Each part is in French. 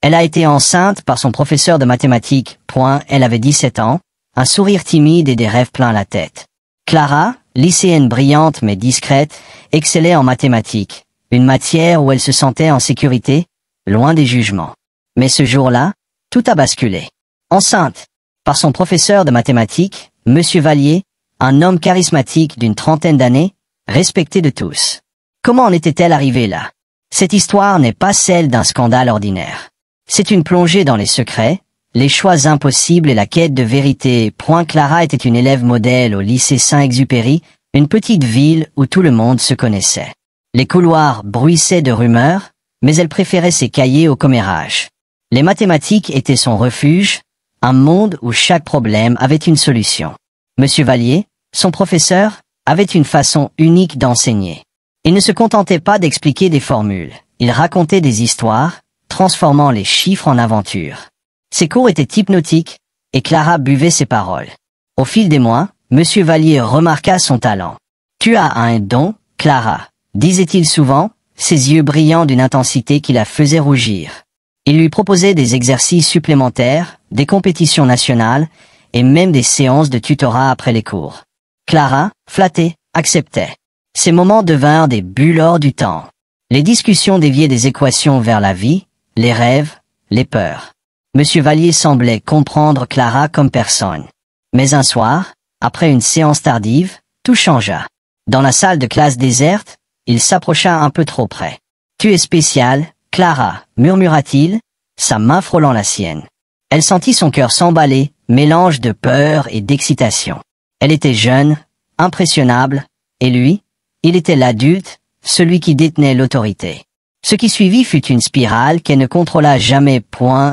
Elle a été enceinte par son professeur de mathématiques. Elle avait 17 ans, un sourire timide et des rêves plein la tête. Clara, lycéenne brillante mais discrète, excellait en mathématiques, une matière où elle se sentait en sécurité, loin des jugements. Mais ce jour-là, tout a basculé. Enceinte, par son professeur de mathématiques, Monsieur Vallier, un homme charismatique d'une trentaine d'années, respecté de tous. Comment en était-elle arrivée là? Cette histoire n'est pas celle d'un scandale ordinaire. C'est une plongée dans les secrets, les choix impossibles et la quête de vérité. Clara était une élève modèle au lycée Saint-Exupéry, une petite ville où tout le monde se connaissait. Les couloirs bruissaient de rumeurs, mais elle préférait ses cahiers au commérage. Les mathématiques étaient son refuge, un monde où chaque problème avait une solution. Monsieur Vallier, son professeur, avait une façon unique d'enseigner. Il ne se contentait pas d'expliquer des formules, il racontait des histoires, transformant les chiffres en aventures. Ses cours étaient hypnotiques, et Clara buvait ses paroles. Au fil des mois, Monsieur Vallier remarqua son talent. « Tu as un don, Clara », disait-il souvent, ses yeux brillants d'une intensité qui la faisait rougir. Il lui proposait des exercices supplémentaires, des compétitions nationales, et même des séances de tutorat après les cours. Clara, flattée, acceptait. Ces moments devinrent des bulles hors du temps. Les discussions déviaient des équations vers la vie, les rêves, les peurs. Monsieur Vallier semblait comprendre Clara comme personne. Mais un soir, après une séance tardive, tout changea. Dans la salle de classe déserte, il s'approcha un peu trop près. « Tu es spéciale, Clara », murmura-t-il, sa main frôlant la sienne. Elle sentit son cœur s'emballer, mélange de peur et d'excitation. Elle était jeune, impressionnable, et lui, il était l'adulte, celui qui détenait l'autorité. Ce qui suivit fut une spirale qu'elle ne contrôla jamais.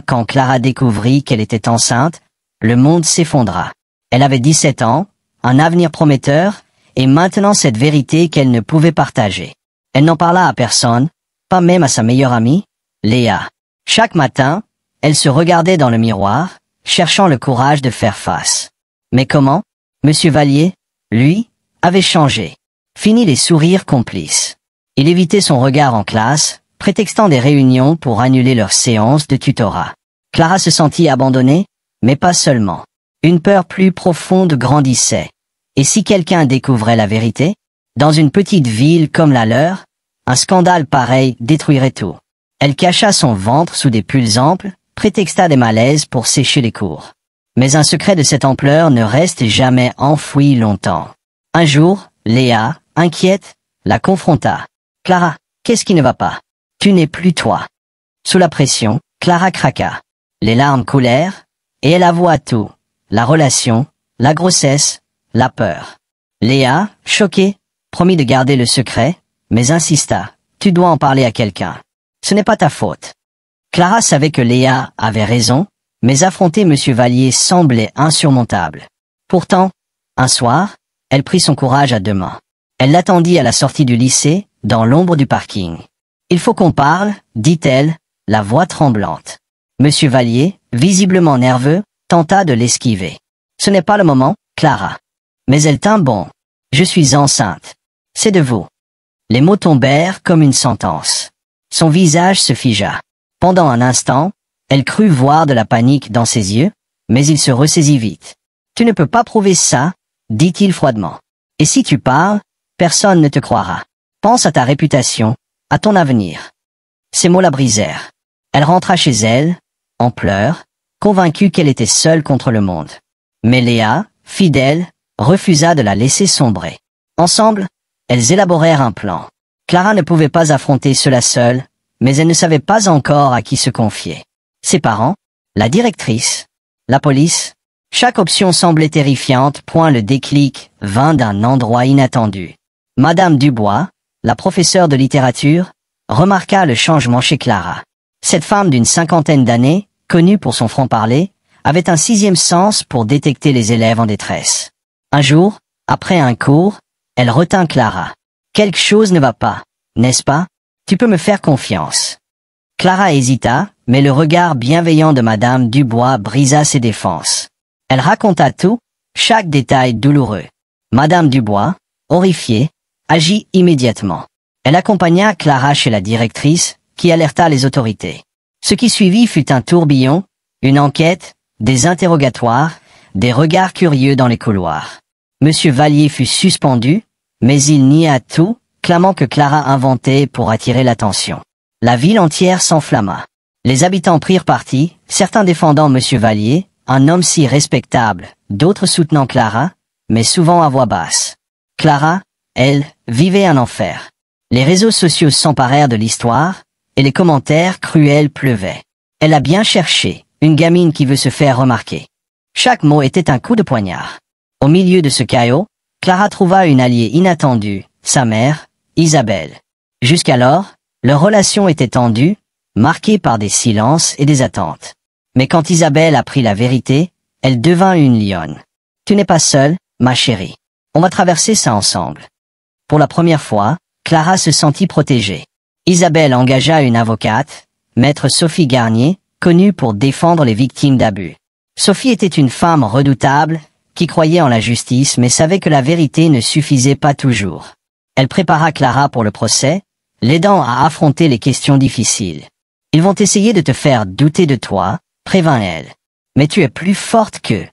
Quand Clara découvrit qu'elle était enceinte, le monde s'effondra. Elle avait 17 ans, un avenir prometteur, et maintenant cette vérité qu'elle ne pouvait partager. Elle n'en parla à personne, pas même à sa meilleure amie, Léa. Chaque matin, elle se regardait dans le miroir, cherchant le courage de faire face. Mais comment? Monsieur Vallier, lui, avait changé. Fini les sourires complices. Il évitait son regard en classe, prétextant des réunions pour annuler leurs séances de tutorat. Clara se sentit abandonnée, mais pas seulement. Une peur plus profonde grandissait. Et si quelqu'un découvrait la vérité? Dans une petite ville comme la leur, un scandale pareil détruirait tout. Elle cacha son ventre sous des pulls amples, prétexta des malaises pour sécher les cours. Mais un secret de cette ampleur ne reste jamais enfoui longtemps. Un jour, Léa, inquiète, la confronta. « Clara, qu'est-ce qui ne va pas? Tu n'es plus toi. » Sous la pression, Clara craqua. Les larmes coulèrent, et elle avoua tout. La relation, la grossesse, la peur. Léa, choquée, promit de garder le secret, mais insista. « Tu dois en parler à quelqu'un. Ce n'est pas ta faute. » Clara savait que Léa avait raison, mais affronter Monsieur Vallier semblait insurmontable. Pourtant, un soir, elle prit son courage à deux mains. Elle l'attendit à la sortie du lycée, dans l'ombre du parking. « Il faut qu'on parle, » dit-elle, la voix tremblante. Monsieur Vallier, visiblement nerveux, tenta de l'esquiver. « Ce n'est pas le moment, Clara. » Mais elle tint bon. « Je suis enceinte. C'est de vous. » Les mots tombèrent comme une sentence. Son visage se figea. Pendant un instant, elle crut voir de la panique dans ses yeux, mais il se ressaisit vite. « Tu ne peux pas prouver ça, » dit-il froidement. « Et si tu parles, personne ne te croira. Pense à ta réputation, à ton avenir. » Ces mots la brisèrent. Elle rentra chez elle, en pleurs, convaincue qu'elle était seule contre le monde. Mais Léa, fidèle, refusa de la laisser sombrer. Ensemble, elles élaborèrent un plan. Clara ne pouvait pas affronter cela seule, mais elle ne savait pas encore à qui se confier. Ses parents, la directrice, la police, chaque option semblait terrifiante. Le déclic vint d'un endroit inattendu. Madame Dubois, la professeure de littérature, remarqua le changement chez Clara. Cette femme d'une cinquantaine d'années, connue pour son franc-parler, avait un sixième sens pour détecter les élèves en détresse. Un jour, après un cours, elle retint Clara. « Quelque chose ne va pas, n'est-ce pas? Tu peux me faire confiance. » Clara hésita, mais le regard bienveillant de Madame Dubois brisa ses défenses. Elle raconta tout, chaque détail douloureux. Madame Dubois, horrifiée, agit immédiatement. Elle accompagna Clara chez la directrice, qui alerta les autorités. Ce qui suivit fut un tourbillon, une enquête, des interrogatoires, des regards curieux dans les couloirs. Monsieur Vallier fut suspendu, mais il nia tout, clamant que Clara inventait pour attirer l'attention. La ville entière s'enflamma. Les habitants prirent parti, certains défendant Monsieur Vallier, un homme si respectable, d'autres soutenant Clara, mais souvent à voix basse. Clara, elle, vivait un enfer. Les réseaux sociaux s'emparèrent de l'histoire, et les commentaires cruels pleuvaient. Elle a bien cherché, une gamine qui veut se faire remarquer. Chaque mot était un coup de poignard. Au milieu de ce chaos, Clara trouva une alliée inattendue, sa mère, Isabelle. Jusqu'alors, leur relation était tendue, marquée par des silences et des attentes. Mais quand Isabelle apprit la vérité, elle devint une lionne. « Tu n'es pas seule, ma chérie. On va traverser ça ensemble. » Pour la première fois, Clara se sentit protégée. Isabelle engagea une avocate, maître Sophie Garnier, connue pour défendre les victimes d'abus. Sophie était une femme redoutable, qui croyait en la justice mais savait que la vérité ne suffisait pas toujours. Elle prépara Clara pour le procès, l'aidant à affronter les questions difficiles. « Ils vont essayer de te faire douter de toi », prévint-elle. « Mais tu es plus forte qu'eux. »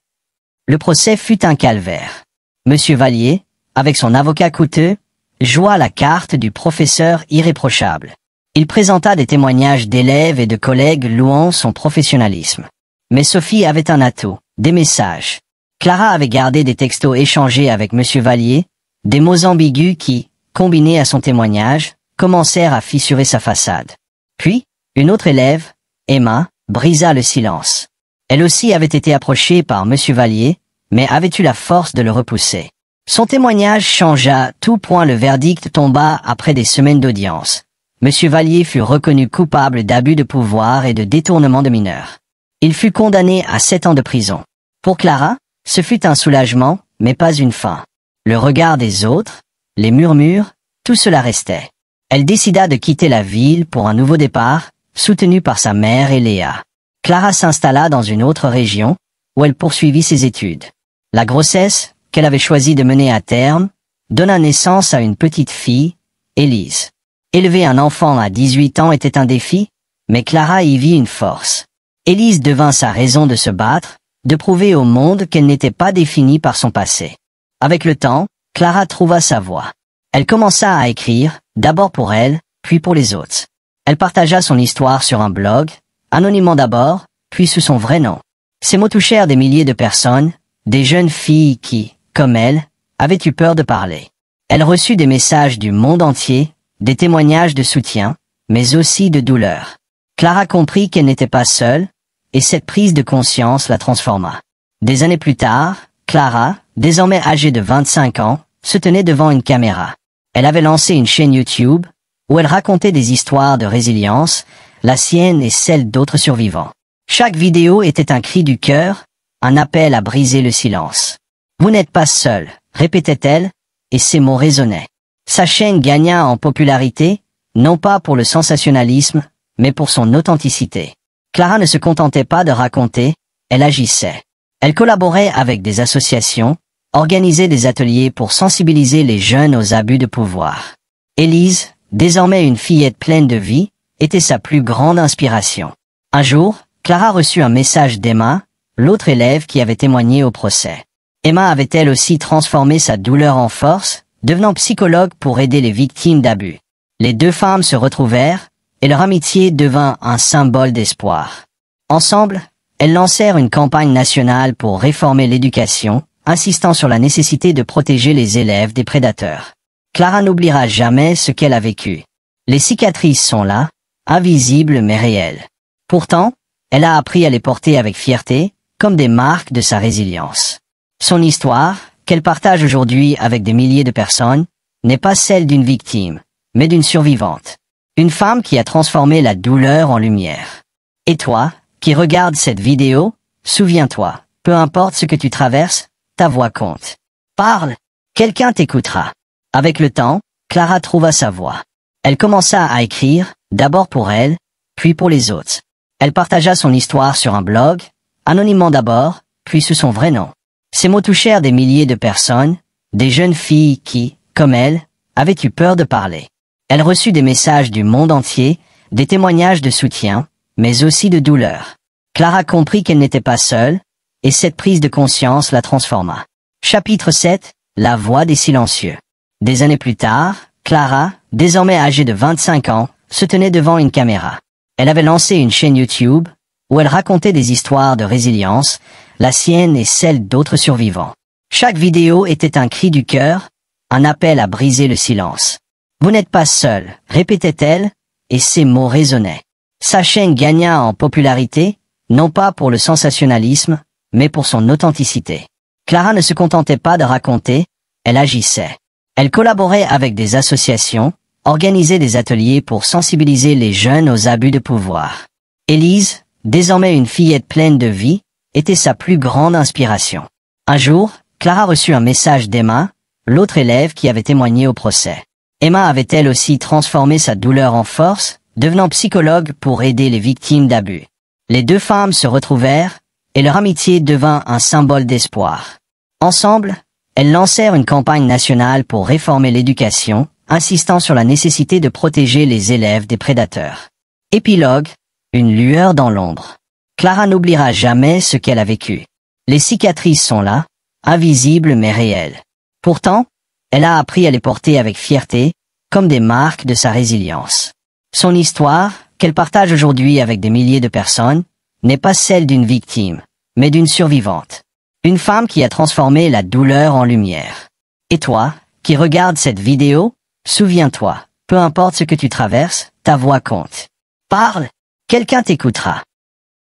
Le procès fut un calvaire. Monsieur Vallier, avec son avocat coûteux, joua la carte du professeur irréprochable. Il présenta des témoignages d'élèves et de collègues louant son professionnalisme. Mais Sophie avait un atout, des messages. Clara avait gardé des textos échangés avec Monsieur Vallier, des mots ambigus qui, combinés à son témoignage, commencèrent à fissurer sa façade. Puis, une autre élève, Emma, brisa le silence. Elle aussi avait été approchée par Monsieur Vallier, mais avait eu la force de le repousser. Son témoignage changea, tout point le verdict tomba après des semaines d'audience. Monsieur Vallier fut reconnu coupable d'abus de pouvoir et de détournement de mineurs. Il fut condamné à 7 ans de prison. Pour Clara, ce fut un soulagement, mais pas une fin. Le regard des autres, les murmures, tout cela restait. Elle décida de quitter la ville pour un nouveau départ, soutenue par sa mère et Léa. Clara s'installa dans une autre région, où elle poursuivit ses études. La grossesse, qu'elle avait choisi de mener à terme, donna naissance à une petite fille, Élise. Élever un enfant à 18 ans était un défi, mais Clara y vit une force. Élise devint sa raison de se battre, de prouver au monde qu'elle n'était pas définie par son passé. Avec le temps, Clara trouva sa voie. Elle commença à écrire, d'abord pour elle, puis pour les autres. Elle partagea son histoire sur un blog, anonymement d'abord, puis sous son vrai nom. Ces mots touchèrent des milliers de personnes, des jeunes filles qui, comme elle, avaient eu peur de parler. Elle reçut des messages du monde entier, des témoignages de soutien, mais aussi de douleur. Clara comprit qu'elle n'était pas seule, et cette prise de conscience la transforma. Des années plus tard, Clara, désormais âgée de 25 ans, se tenait devant une caméra. Elle avait lancé une chaîne YouTube, où elle racontait des histoires de résilience, la sienne et celle d'autres survivants. Chaque vidéo était un cri du cœur, un appel à briser le silence. « Vous n'êtes pas seul », répétait-elle, et ces mots résonnaient. Sa chaîne gagna en popularité, non pas pour le sensationnalisme, mais pour son authenticité. Clara ne se contentait pas de raconter, elle agissait. Elle collaborait avec des associations, organisait des ateliers pour sensibiliser les jeunes aux abus de pouvoir. Élise, désormais une fillette pleine de vie, était sa plus grande inspiration. Un jour, Clara reçut un message d'Emma, l'autre élève qui avait témoigné au procès. Emma avait elle aussi transformé sa douleur en force, devenant psychologue pour aider les victimes d'abus. Les deux femmes se retrouvèrent, et leur amitié devint un symbole d'espoir. Ensemble, elles lancèrent une campagne nationale pour réformer l'éducation, insistant sur la nécessité de protéger les élèves des prédateurs. Clara n'oubliera jamais ce qu'elle a vécu. Les cicatrices sont là, invisibles mais réelles. Pourtant, elle a appris à les porter avec fierté, comme des marques de sa résilience. Son histoire, qu'elle partage aujourd'hui avec des milliers de personnes, n'est pas celle d'une victime, mais d'une survivante. Une femme qui a transformé la douleur en lumière. Et toi, qui regardes cette vidéo, souviens-toi, peu importe ce que tu traverses, ta voix compte. Parle, quelqu'un t'écoutera. Avec le temps, Clara trouva sa voix. Elle commença à écrire, d'abord pour elle, puis pour les autres. Elle partagea son histoire sur un blog, anonymement d'abord, puis sous son vrai nom. Ces mots touchèrent des milliers de personnes, des jeunes filles qui, comme elle, avaient eu peur de parler. Elle reçut des messages du monde entier, des témoignages de soutien, mais aussi de douleur. Clara comprit qu'elle n'était pas seule, et cette prise de conscience la transforma. Chapitre 7. La voix des silencieux. Des années plus tard, Clara, désormais âgée de 25 ans, se tenait devant une caméra. Elle avait lancé une chaîne YouTube, où elle racontait des histoires de résilience, la sienne et celle d'autres survivants. Chaque vidéo était un cri du cœur, un appel à briser le silence. « Vous n'êtes pas seul », répétait-elle, et ces mots résonnaient. Sa chaîne gagna en popularité, non pas pour le sensationnalisme, mais pour son authenticité. Clara ne se contentait pas de raconter, elle agissait. Elle collaborait avec des associations, organisait des ateliers pour sensibiliser les jeunes aux abus de pouvoir. Élise, désormais une fillette pleine de vie, était sa plus grande inspiration. Un jour, Clara reçut un message d'Emma, l'autre élève qui avait témoigné au procès. Emma avait elle aussi transformé sa douleur en force, devenant psychologue pour aider les victimes d'abus. Les deux femmes se retrouvèrent, et leur amitié devint un symbole d'espoir. Ensemble, elles lancèrent une campagne nationale pour réformer l'éducation, insistant sur la nécessité de protéger les élèves des prédateurs. Épilogue, une lueur dans l'ombre. Clara n'oubliera jamais ce qu'elle a vécu. Les cicatrices sont là, invisibles mais réelles. Pourtant, elle a appris à les porter avec fierté, comme des marques de sa résilience. Son histoire, qu'elle partage aujourd'hui avec des milliers de personnes, n'est pas celle d'une victime, mais d'une survivante. Une femme qui a transformé la douleur en lumière. Et toi, qui regardes cette vidéo, souviens-toi, peu importe ce que tu traverses, ta voix compte. Parle, quelqu'un t'écoutera.